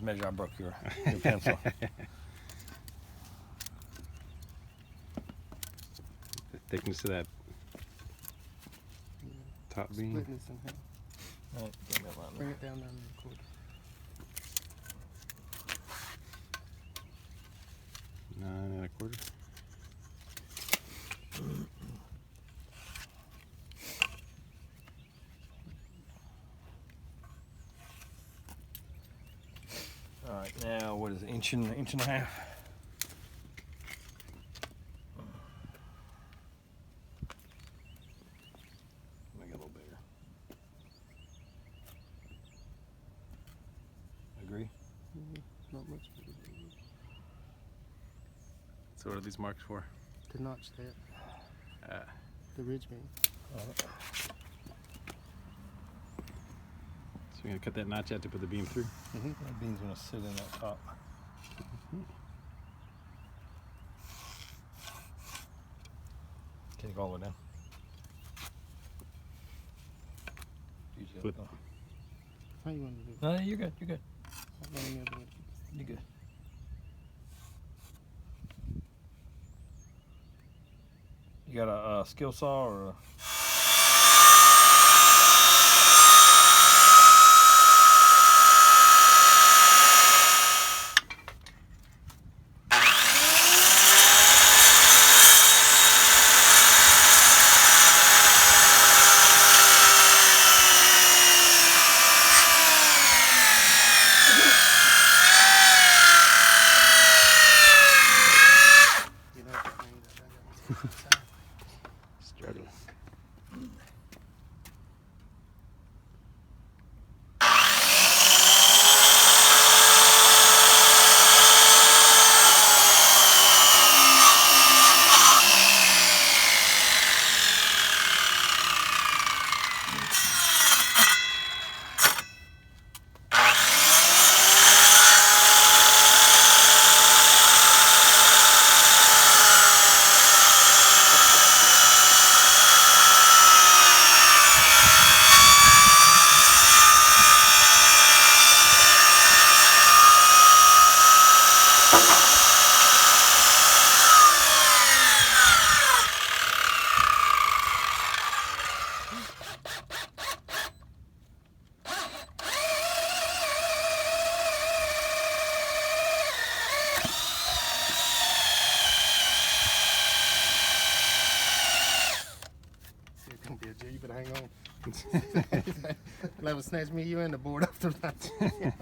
just measure. I broke your pencil. The thickness of that top beam. Splitting this in half. All right, bring that line Bring there. it down to the quarter. 9 1/4. All right, now what is it? Inch and a half? Make it a little bigger. Agree? Not much bigger. So what are these marks for? To notch that, the ridge beam. So you're gonna cut that notch out to put the beam through? That beam's gonna sit in that top. Take it all the way down. Put- How you want to do it? No, you're good. You're good. Not going the other way. You're good. You got a skill saw or a... You know, the thing that I got. Struggling. See, it's gonna be a J. You better hang on. Level snatch me, you, and the board off the line. Yeah, yeah.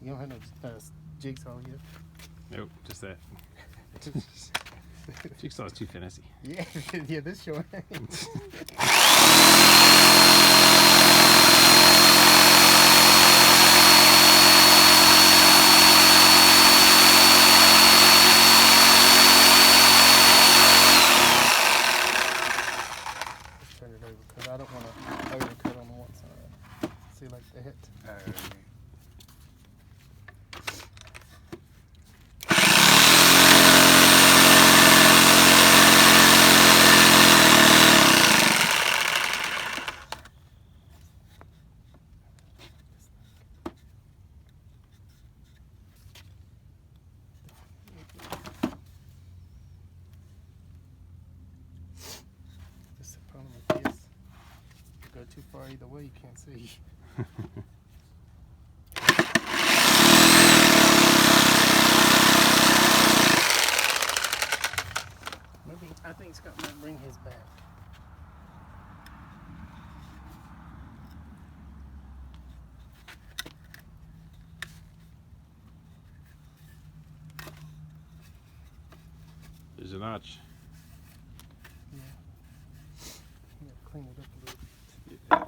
You don't have no jigsaw yet? Nope, just that. Jigsaw's too fancy. Yeah, yeah, this short. Let's turn it over because I don't want to overcut on one side. See, like that. Just the problem with this, you go too far either way, you can't see. Maybe, I think Scott might bring his back. There's a notch. Yeah. Yeah, clean it up a little. Yeah.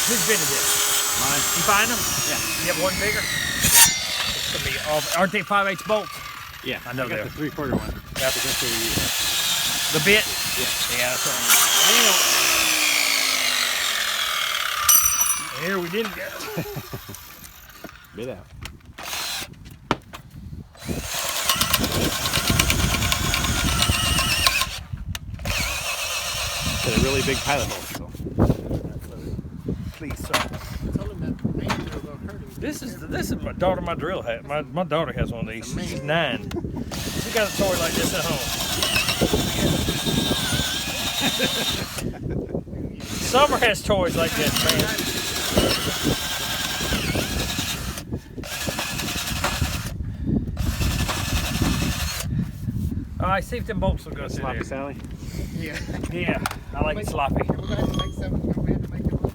Who's been to this? Mine. You find them? Yeah. You have one bigger? It's gonna be all. Aren't they 5/8 bolts? Yeah. I know got they're. the 3/4 one. That's That's what we use. the bit. Yeah. Yeah, that's what I'm Here we didn't go. Bit out. Got a really big pilot hole. So. Please, sir. I told him that man drill gonna hurt him. This is my daughter. My drill hat. My daughter has one of these. She's 9. She got a toy like this at home. Summer has toys like this, man. All right, see if them bolts will go through Sloppy there. Sally. Yeah. Yeah, I like it sloppy. We're gonna have to make some. We have to make it little.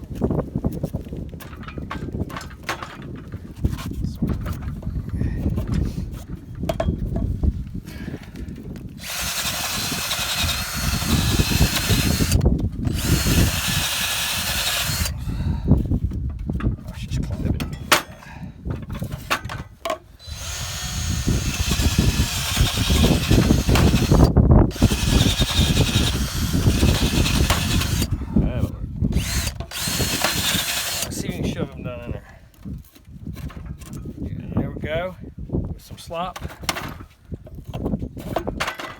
Go with some slop.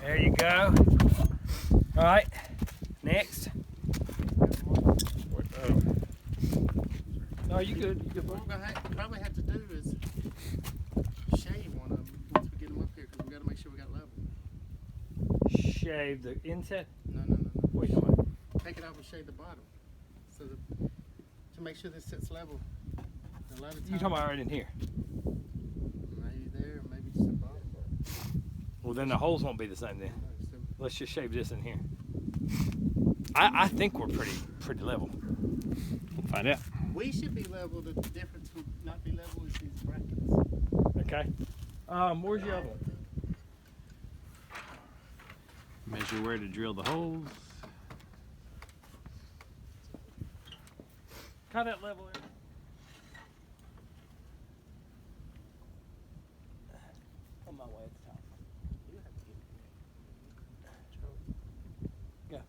There you go. All right, next. No, you good. You good. What we're gonna probably have to do is shave one of them once we get them up here, because we got to make sure we got level. Shave the inset. No. What are you doing? Take it off and shave the bottom, so that, to make sure this sits level. A lot of times, You talking about right in here? maybe there, maybe just the bottom. Well, then the holes won't be the same then. So Let's just shave this in here. I think we're pretty level. We'll find out. we should be level. The difference would not be level is these brackets. Okay. Where's your other one? Measure where to drill the holes. Cut that level in. On my way at the top. You have to get Go.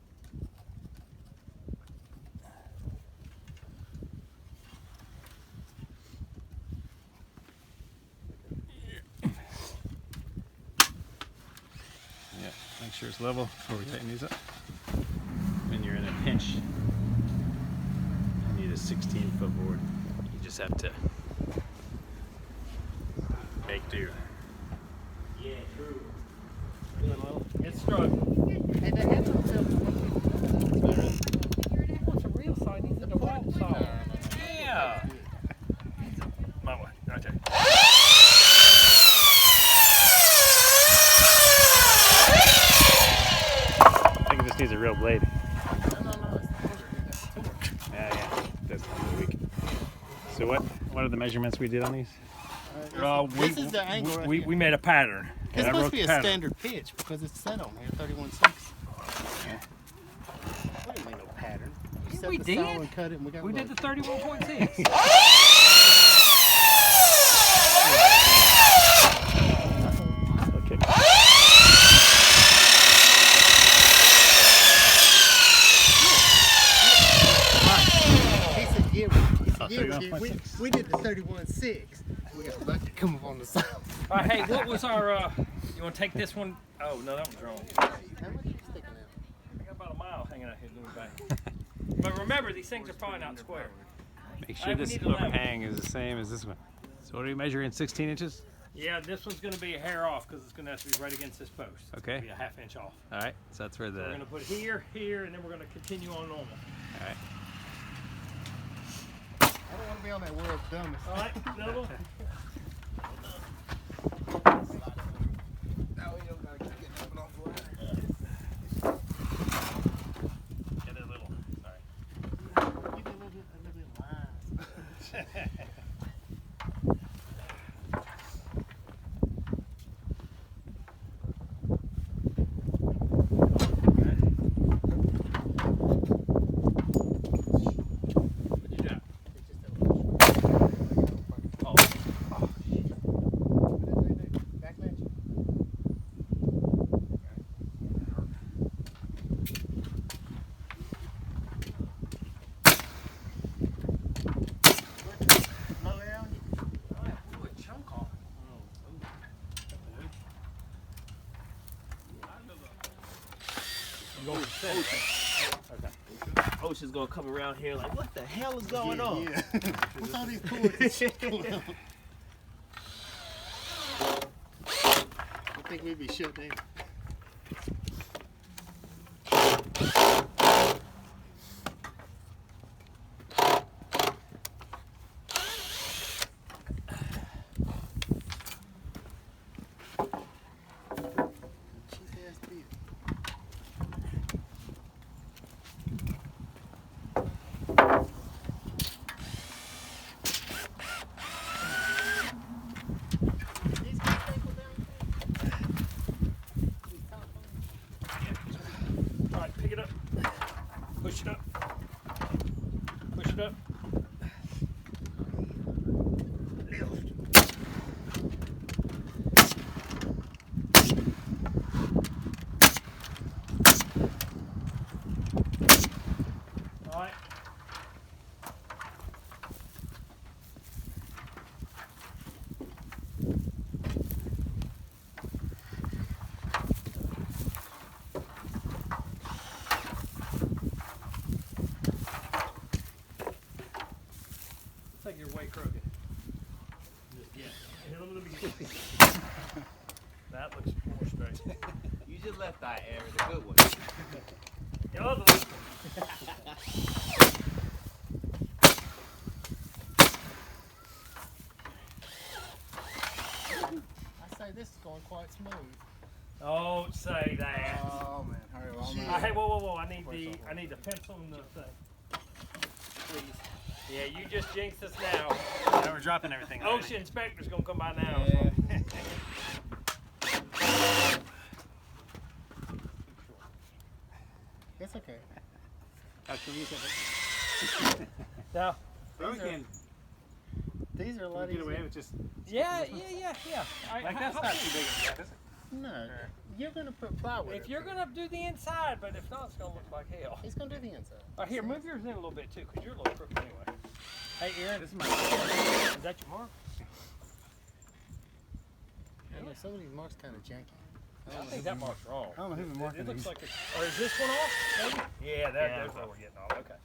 Yeah, make sure it's level before we tighten these up. When you're in a pinch, you need a 16-foot board. You just have to make do. Yeah, true. It's struggling. Hey, they have themselves What's a real saw? These are the wide saw. Yeah. My way. Okay. I think it just needs a real blade. No. Yeah. That's really weak. So what are the measurements we did on these? This is the angle right we here. made a pattern. It's and I supposed wrote to be the a pattern. standard pitch because it's set on here, 31.6. Yeah. We didn't make no pattern. Yeah, Set we the did. saw and cut it, and we got We did load. the 31.6. Okay. He said, yeah, we did. 31.6. We did the 31.6. We got lucky to come up on the side. All right, hey, what was our? You want to take this one? Oh no, that one's wrong. How much are you sticking out? I got about a mile hanging out here doing back. But remember, these things are probably not square. Make I sure would this need to level. overhang is the same as this one. So what are we measuring? 16 inches? Yeah, this one's going to be a hair off because it's going to have to be right against this post. It's Okay. gonna be a ½ inch off. All right. So that's where the. So we're going to put here, and then we're going to continue on normal. All right. I don't want to be on that world's dumbest. All right, level. Get a little. Sorry. You did a little bit lines. Good job. electrician's gonna come around here like, what the hell is going on? Yeah. What's all these cords and shit going on? I think we'd be shut down. Alright, pick it up. Push it up. Push it up. Alright. Looks like you're way crooked. Yeah. Here, let me get you. That looks more straight. You just left eye air, the good one. The other one. I say this is going quite smooth. Don't say that. Oh man, hurry on. Hey, whoa! I need the pencil and the thing. Please. Yeah, you just jinxed us now. Now we're dropping everything. OSHA inspector's gonna come by now. Yeah. It's okay. Can we use that? Now, We can These are a lot get away easier. with just yeah. like that's not too big of a gap, is it? No, you're gonna put plywood. If up you're there. gonna do the inside, but if not, it's gonna look like hell. He's gonna do the inside. All right, here, move yours in a little bit too, cause you're a little crooked anyway. Hey, Aaron, This is my. is that your mark? I know some of these marks kind of janky. I think that mark's wrong. I don't know who the marking It looks is. like it's. Or is this one off? Maybe? Yeah, Yeah. that's what we're getting off. Okay.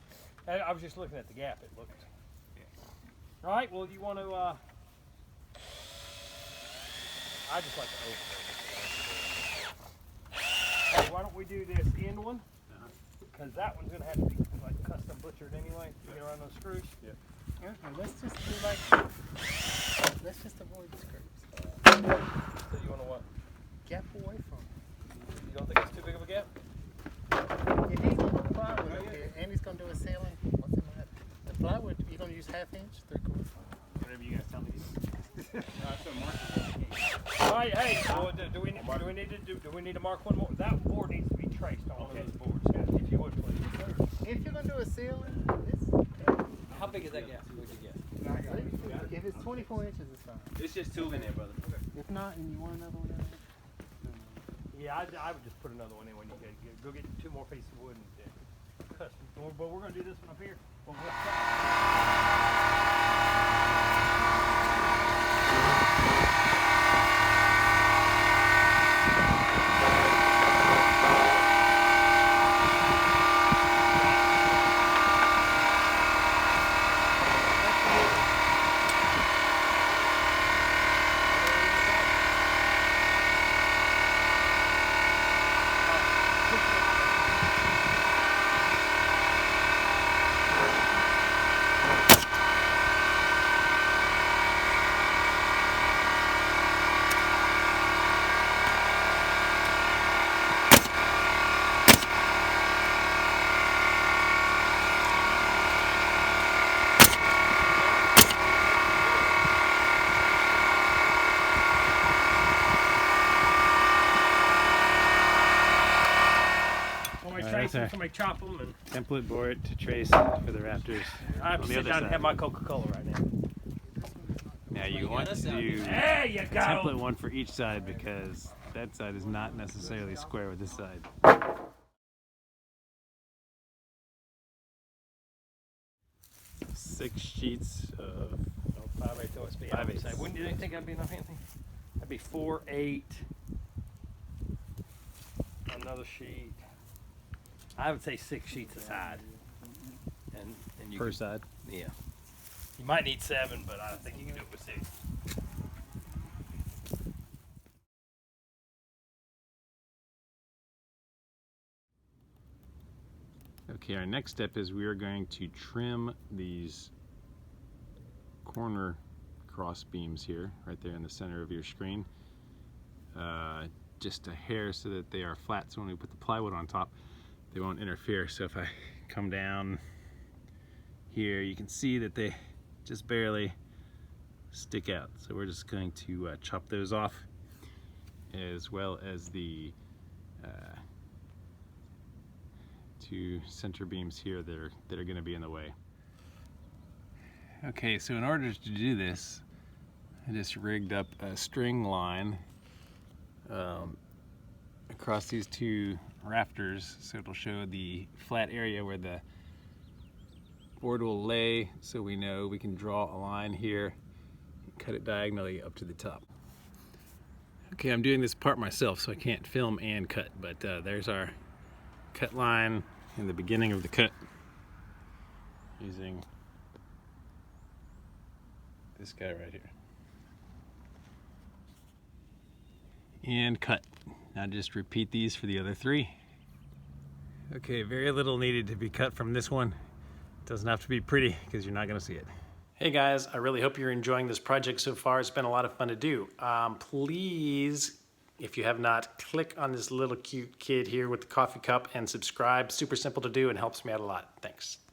I was just looking at the gap. It looked. All right. Well, you want to? I just like to open it. Hey, why don't we do this end one? Because that one's gonna have to be like custom butchered anyway to get around those screws. Yeah, let's just do like. Let's just avoid the screws. So you want to what? Gap away from it. You don't think it's too big of a gap? If he's gonna put plywood up here and he's gonna do a ceiling, what's the matter? The plywood, you're gonna use 1/2 inch, 3/4. Whatever you guys tell me. All right. Hey, well, do we need to mark one more? That board needs to be traced on those boards, if you would please. If you're gonna do a ceiling, it's How big is that gap? Would you guess? if it's 24 inches, it's fine. It's just two in there, brother. If not, and you want another one in there. Yeah, I would just put another one in when you go get 2 more pieces of wood and custom. But we're gonna do this one up here. Well, trace them, somebody chop them, and Template board to trace for the Rafters. I have on to the sit other down and side. have my Coca-Cola right now. Now you want to do There you go. template one for each side because that side is not necessarily square with this side. 6 sheets of 5/8 OSB. 5/8. Say, wouldn't you think that'd be enough, Anthony? That'd be 4/8. Another sheet. I would say 6 sheets aside. per side. Yeah. You might need 7, but I think you can do it with 6. Okay, our next step is we are going to trim these corner cross beams here, right there in the center of your screen. Just a hair so that they are flat, so when we put the plywood on top, they won't interfere. So if I come down here, you can see that they just barely stick out. So we're just going to chop those off, as well as the 2 center beams here that are going to be in the way. Okay, so in order to do this, I just rigged up a string line across these 2 rafters, so it'll show the flat area where the board will lay, so we know we can draw a line here and cut it diagonally up to the top. Okay, I'm doing this part myself, so I can't film and cut, but there's our cut line in the beginning of the cut using this guy right here. And cut. Now just repeat these for the other 3. Okay, very little needed to be cut from this one. It doesn't have to be pretty because you're not going to see it. Hey guys, I really hope you're enjoying this project so far. It's been a lot of fun to do. Please, if you have not, click on this little cute kid here with the coffee cup and subscribe. Super simple to do and helps me out a lot. Thanks.